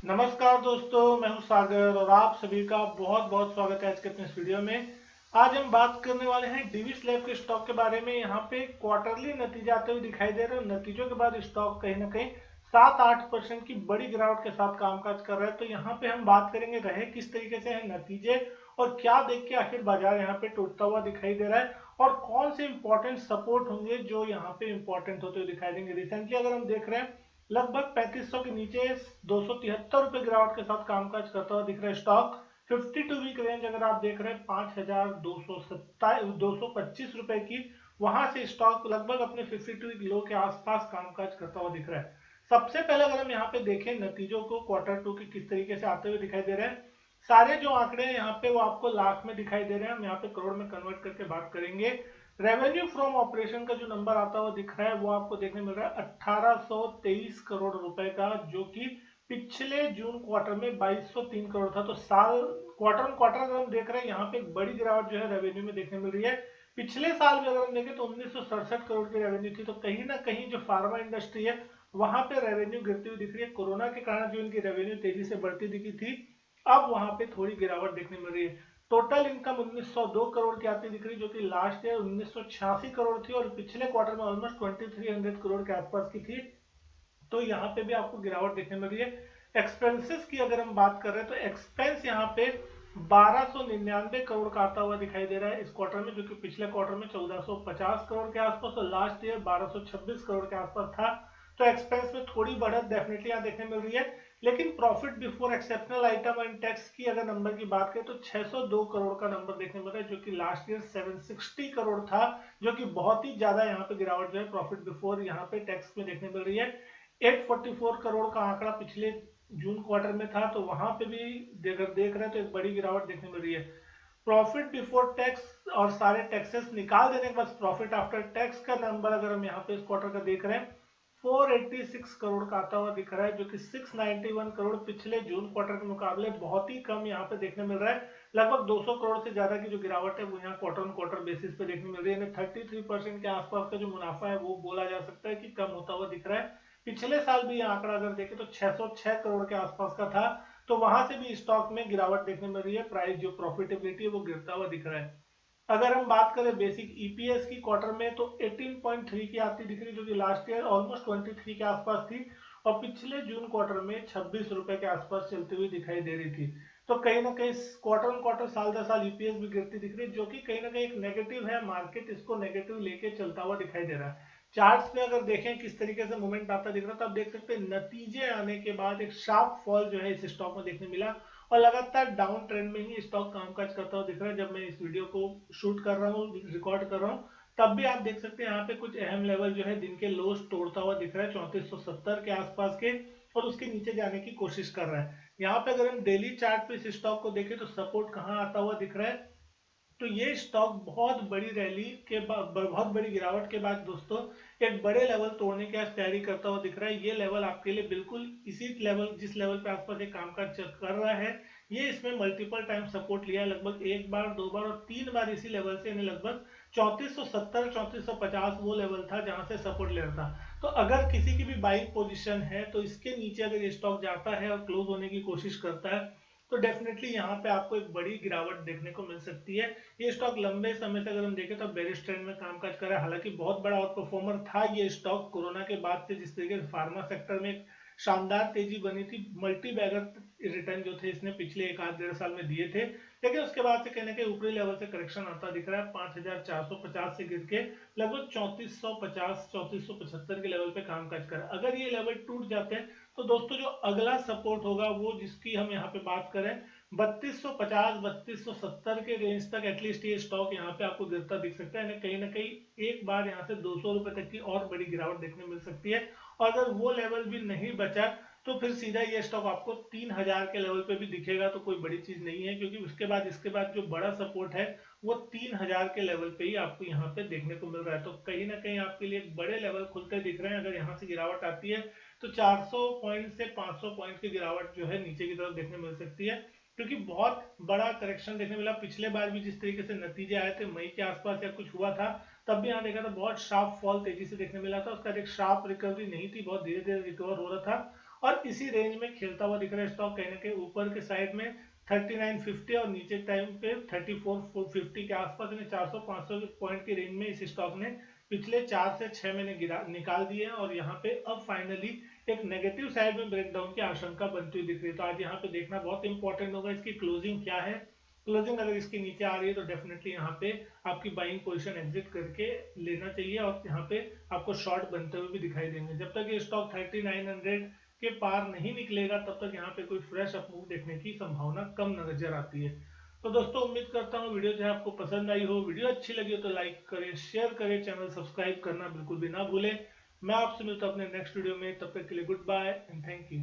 नमस्कार दोस्तों, मैं हूं सागर और आप सभी का बहुत बहुत स्वागत है आज के अपने इस वीडियो में। आज हम बात करने वाले हैं डिविस लैब के स्टॉक के बारे में। यहाँ पे क्वार्टरली नतीजे आते हुए दिखाई दे रहे हैं। नतीजों के बाद स्टॉक कहीं ना कहीं 7-8% की बड़ी गिरावट के साथ कामकाज कर रहा है। तो यहाँ पे हम बात करेंगे रहे किस तरीके से है नतीजे और क्या देख के आखिर बाजार यहाँ पे टूटता हुआ दिखाई दे रहा है और कौन से इंपॉर्टेंट सपोर्ट होंगे जो यहाँ पे इंपॉर्टेंट होते हुए दिखाई देंगे। रिसेंटली अगर हम देख रहे हैं लगभग 3500 के नीचे 273 रुपए गिरावट के साथ कामकाज करता हुआ दिख रहा है स्टॉक। 52 वीक रेंज अगर आप देख रहे हैं 5225 रुपए की, वहां से स्टॉक लगभग अपने 52 वीक लो के आसपास कामकाज करता हुआ दिख रहा है। सबसे पहले अगर हम यहाँ पे देखें नतीजों को Q2 के किस तरीके से आते हुए दिखाई दे रहे हैं, सारे जो आंकड़े हैं यहाँ पे वो आपको लाख में दिखाई दे रहे हैं। हम यहाँ पे करोड़ में कन्वर्ट करके बात करेंगे। रेवेन्यू फ्रॉम ऑपरेशन का जो नंबर आता हुआ दिख रहा है वो आपको देखने मिल रहा है 1823 करोड़ रुपए का, जो कि पिछले जून क्वार्टर में 2203 करोड़ था। तो साल क्वार्टर ऑन क्वार्टर अगर हम देख रहे हैं यहाँ पे एक बड़ी गिरावट जो है रेवेन्यू में देखने मिल रही है। पिछले साल में अगर हम देखें तो 1967 करोड़ की रेवेन्यू थी। तो कहीं ना कहीं जो फार्मा इंडस्ट्री है वहां पे रेवेन्यू गिरती हुई दिख रही है। कोरोना के कारण जो इनकी रेवेन्यू तेजी से बढ़ती दिखी थी, अब वहां पे थोड़ी गिरावट देखने मिल रही है। टोटल इनकम 1902 करोड़ की आती दिख रही, जो कि लास्ट ईयर 1986 करोड़ थी और पिछले क्वार्टर में ऑलमोस्ट 2300 करोड़ के आसपास की थी। तो यहाँ पे भी आपको गिरावट देखने मिल रही है। एक्सपेंसेस की अगर हम बात कर रहे हैं तो एक्सपेंस यहाँ पे 1299 करोड़ का आता हुआ दिखाई दे रहा है इस क्वार्टर में, जो कि पिछले क्वार्टर में 1450 करोड़ के आसपास और लास्ट ईयर 1226 करोड़ के आसपास था। तो एक्सपेंस में थोड़ी बढ़त डेफिनेटली यहाँ देखने मिल रही है। लेकिन profit before exceptional item and tax की अगर नंबर की बात करें तो 602 करोड़ का नंबर देखने मिल रहा है, जो कि लास्ट ईयर 760 करोड़ था, जो कि बहुत ही ज्यादा यहाँ पे गिरावट जो है प्रॉफिट बिफोर यहाँ पे टैक्स में देखने मिल रही है। 844 करोड़ का आंकड़ा पिछले जून क्वार्टर में था, तो वहां पे भी अगर देख रहे हैं तो एक बड़ी गिरावट देखने मिल रही है। प्रॉफिट बिफोर टैक्स और सारे टैक्सेस निकाल देने के बाद प्रॉफिट आफ्टर टैक्स का नंबर अगर हम यहाँ पे इस क्वार्टर का देख रहे हैं 486 करोड़ का आता हुआ दिख रहा है, जो कि 691 करोड़ पिछले जून क्वार्टर के मुकाबले बहुत ही कम यहाँ पे देखने मिल रहा है। लगभग 200 करोड़ से ज्यादा की जो गिरावट है वो यहाँ क्वार्टर ऑन क्वार्टर बेसिस पे देखने मिल रही है। 33% के आसपास का जो मुनाफा है वो बोला जा सकता है कि कम होता हुआ दिख रहा है। पिछले साल भी ये आंकड़ा अगर देखें तो 606 करोड़ के आसपास का था। तो वहां से भी स्टॉक में गिरावट देखने मिल रही है। प्राइस जो प्रॉफिटेबिलिटी है वो गिरता हुआ दिख रहा है। अगर हम बात करें बेसिक ईपीएस की क्वार्टर में तो 18.3 की आती दिख रही, जो कि लास्ट ईयर ऑलमोस्ट 23 के आसपास थी और पिछले जून क्वार्टर में 26 रुपए के आसपास चलती हुई दिखाई दे रही थी। तो कहीं ना कहीं क्वार्टर ऑन क्वार्टर साल दर साल ईपीएस भी गिरती दिख रही है, जो कि कहीं ना कहीं एक नेगेटिव है। मार्केट इसको नेगेटिव लेके चलता हुआ दिखाई दे रहा है। चार्ट्स में अगर देखें किस तरीके से मूवमेंट आता दिख रहा है तो आप देख सकते हैं नतीजे आने के बाद एक शार्प फॉल जो है इस स्टॉक में देखने मिला और लगातार डाउन ट्रेंड में ही स्टॉक कामकाज करता हुआ दिख रहा है। जब मैं इस वीडियो को शूट कर रहा हूँ, रिकॉर्ड कर रहा हूँ, तब भी आप देख सकते हैं यहाँ पे कुछ अहम लेवल जो है दिन के लोस तोड़ता हुआ दिख रहा है 3470 के आसपास के, और उसके नीचे जाने की कोशिश कर रहा है। यहाँ पे अगर हम डेली चार्ट पे इस स्टॉक को देखें तो सपोर्ट कहाँ आता हुआ दिख रहा है, तो ये स्टॉक बहुत बड़ी रैली के बाद, बहुत बड़ी गिरावट के बाद दोस्तों एक बड़े लेवल तोड़ने की तैयारी करता हुआ दिख रहा है। ये लेवल आपके लिए बिल्कुल इसी लेवल, जिस लेवल पे आसपास एक कामकाज कर रहा है, ये इसमें मल्टीपल टाइम सपोर्ट लिया है। लगभग एक बार, दो बार और तीन बार इसी लेवल से इन्हें लगभग 3470 3450 वो लेवल था जहां से सपोर्ट ले रहा था। तो अगर किसी की भी बाइंग पोजीशन है तो इसके नीचे अगर ये स्टॉक जाता है और क्लोज होने की कोशिश करता है तो डेफिनेटली यहाँ पे आपको एक बड़ी गिरावट देखने को मिल सकती है। ये स्टॉक लंबे समय से अगर हम देखें तो बेरिश ट्रेंड में कामकाज कर रहा है। हालांकि बहुत बड़ा आउट परफॉर्मर था ये स्टॉक कोरोना के बाद से, जिस तरीके से फार्मा सेक्टर में एक शानदार तेजी बनी थी। मल्टी बैगर रिटर्न जो थे इसने पिछले एक आध डेढ़ साल में दिए थे, लेकिन उसके बाद से कहने के ऊपरी लेवल से करेक्शन आता दिख रहा है। 5450 से गिर के लगभग 3450 3475 के लेवल पे कामकाज कर रहा है। अगर ये लेवल टूट जाते हैं तो दोस्तों जो अगला सपोर्ट होगा वो, जिसकी हम यहाँ पे बात करें 3250 3270 के रेंज तक एटलीस्ट ये स्टॉक यहाँ पे आपको गिरता दिख सकता है। कहीं ना कहीं एक बार यहाँ से 200 रुपए तक की और बड़ी गिरावट देखने मिल सकती है। और अगर वो लेवल भी नहीं बचा तो फिर सीधा ये स्टॉक आपको 3000 के लेवल पे भी दिखेगा, तो कोई बड़ी चीज नहीं है, क्योंकि उसके बाद इसके बाद जो बड़ा सपोर्ट है वो 3000 के लेवल पे ही आपको यहाँ पे देखने को मिल रहा है। तो कहीं ना कहीं आपके लिए बड़े लेवल खुलते दिख रहे हैं। अगर यहाँ से गिरावट आती है तो 400 पॉइंट से 500 पॉइंट की गिरावट जो है नीचे की तरफ देखने मिल सकती है, क्योंकि बहुत बड़ा करेक्शन देखने मिला। पिछले बार भी जिस तरीके से नतीजे आए थे मई के आसपास या कुछ हुआ था, तब भी यहाँ देखा था बहुत शार्प फॉल तेजी से देखने मिला था। उसका एक शार्प रिकवरी नहीं थी, बहुत धीरे धीरे रिकवर हो रहा था और इसी रेंज में खेलता हुआ दिख रहा है स्टॉक, कहीं ना कहीं ऊपर के साइड में 3950 और नीचे टाइम पे 3450 के आसपास, 400-500 पॉइंट की रेंज में इस स्टॉक ने पिछले 4 से 6 महीने निकाल दिए हैं और यहाँ पे अब फाइनली एक नेगेटिव साइड में ब्रेकडाउन की आशंका बनती हुई दिख रही है। तो आज यहाँ पे देखना बहुत इंपॉर्टेंट होगा इसकी क्लोजिंग क्या है। क्लोजिंग अगर इसकी नीचे आ रही है तो डेफिनेटली यहाँ पे आपकी बाइंग पोजीशन एग्जिट करके लेना चाहिए और यहाँ पे आपको शॉर्ट बनते हुए भी दिखाई देंगे। जब तक ये स्टॉक 3900 के पार नहीं निकलेगा तब तक यहाँ पे कोई फ्रेश अपमूव देखने की संभावना कम नजर आती है। तो दोस्तों उम्मीद करता हूँ वीडियो जो है आपको पसंद आई हो। वीडियो अच्छी लगी हो तो लाइक करें, शेयर करें, चैनल सब्सक्राइब करना बिल्कुल भी ना भूलें। मैं आपसे मिलता हूँ अपने नेक्स्ट वीडियो में, तब तक के लिए goodbye and thank you.